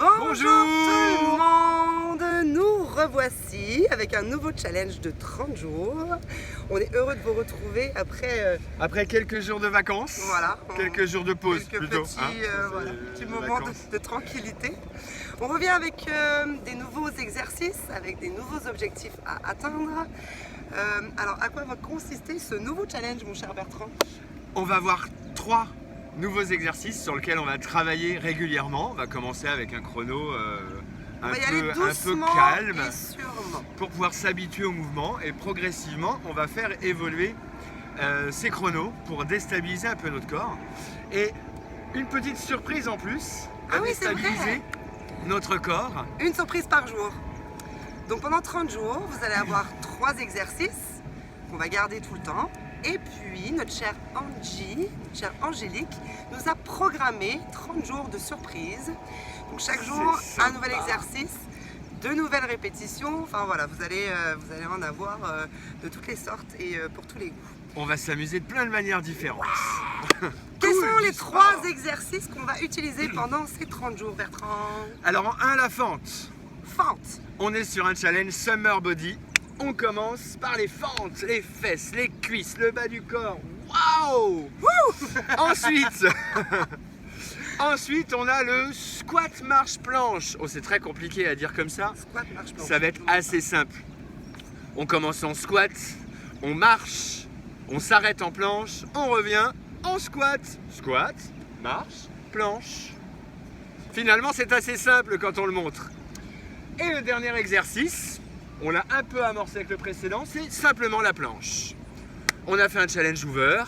Bonjour tout le monde, nous revoici avec un nouveau challenge de 30 jours. On est heureux de vous retrouver après quelques jours de vacances, voilà, quelques jours de pause quelques plutôt. petits moments de tranquillité. On revient avec des nouveaux exercices, avec des nouveaux objectifs à atteindre. Alors à quoi va consister ce nouveau challenge, mon cher Bertrand? On va voir 3 nouveaux exercices sur lesquels on va travailler régulièrement. On va commencer avec un chrono un peu calme pour pouvoir s'habituer au mouvement, et progressivement on va faire évoluer ces chronos pour déstabiliser un peu notre corps. Et une petite surprise en plus à déstabiliser notre corps. Une surprise par jour. Donc pendant 30 jours, vous allez avoir 3 exercices qu'on va garder tout le temps. Et puis notre chère Angie, notre chère Angélique, nous a programmé 30 jours de surprise. Donc chaque jour, un nouvel exercice, de nouvelles répétitions. Enfin voilà, vous allez en avoir de toutes les sortes et pour tous les goûts. On va s'amuser de plein de manières différentes. Quels sont les 3 exercices qu'on va utiliser pendant ces 30 jours, Bertrand? Alors en 1, la fente. Fente. On est sur un challenge Summer Body. On commence par les fentes, les fesses, les cuisses, le bas du corps. Waouh! Ensuite, on a le squat marche-planche. Oh, c'est très compliqué à dire comme ça. Squat marche-planche. Ça va être assez simple. On commence en squat, on marche, on s'arrête en planche, on revient en squat. Squat, marche, planche. Finalement, c'est assez simple quand on le montre. Et le dernier exercice, on l'a un peu amorcé avec le précédent, c'est simplement la planche. On a fait un challenge over,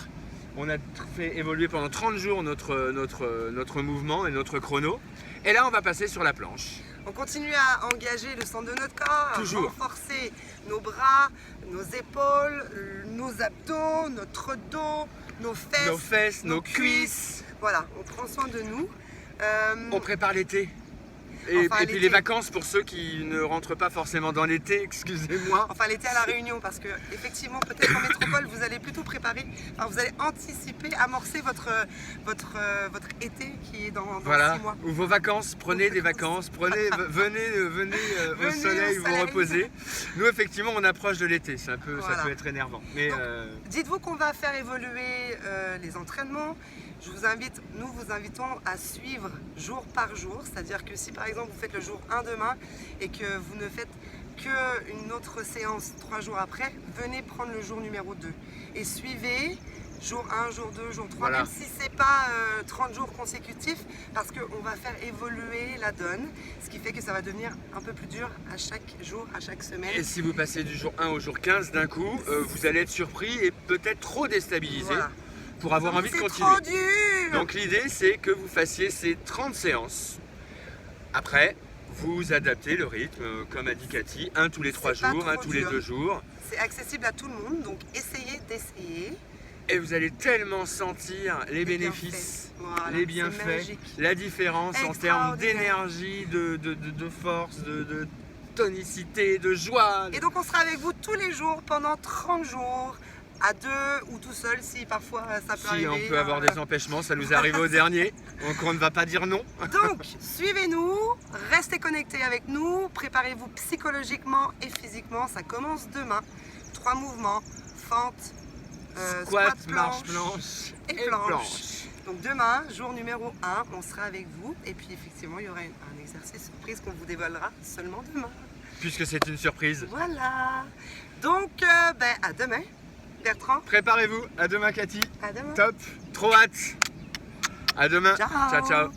on a fait évoluer pendant 30 jours notre mouvement et notre chrono. Et là, on va passer sur la planche. On continue à engager le centre de notre corps, toujours, à renforcer nos bras, nos épaules, nos abdos, notre dos, nos fesses, nos cuisses. Voilà, on prend soin de nous. On prépare l'été. Et puis les vacances pour ceux qui ne rentrent pas forcément dans l'été, excusez-moi. Enfin l'été à la Réunion, parce que effectivement peut-être en métropole vous allez plutôt préparer, enfin, vous allez anticiper, amorcer votre été qui est dans 6 mois. Ou vos vacances, prenez des vacances, venez au soleil vous reposer. Nous effectivement on approche de l'été, ça peut être énervant. Mais dites-vous qu'on va faire évoluer les entraînements. Nous vous invitons à suivre jour par jour, c'est-à-dire que si par exemple vous faites le jour 1 demain et que vous ne faites qu'une autre séance 3 jours après, venez prendre le jour numéro 2 et suivez jour 1, jour 2, jour 3, même si ce n'est pas 30 jours consécutifs, parce qu'on va faire évoluer la donne, ce qui fait que ça va devenir un peu plus dur à chaque jour, à chaque semaine. Et si vous passez du jour 1 au jour 15 d'un coup, vous allez être surpris et peut-être trop déstabilisé. Voilà. Pour avoir envie de continuer. Trop dur. Donc l'idée c'est que vous fassiez ces 30 séances. Après, vous adaptez le rythme, comme a dit Cathy, un tous les 3 jours, un tous les 2 jours. C'est accessible à tout le monde, donc essayez d'essayer. Et vous allez tellement sentir les bénéfices, les bienfaits, la différence en termes d'énergie, de force, de tonicité, de joie. Et donc on sera avec vous tous les jours pendant 30 jours. À 2 ou tout seul si parfois ça peut arriver. Si on peut avoir des empêchements, ça nous arrive au dernier, donc on ne va pas dire non. Donc suivez-nous, restez connectés avec nous, préparez-vous psychologiquement et physiquement, ça commence demain. 3 mouvements, fente, squat, marche-planche et planche. Donc demain, jour numéro 1, on sera avec vous et puis effectivement il y aura un exercice surprise qu'on vous dévoilera seulement demain. Puisque c'est une surprise. Voilà, donc à demain. Bertrand. Préparez-vous, à demain Cathy. À demain. Top, trop hâte. À demain. Ciao. Ciao.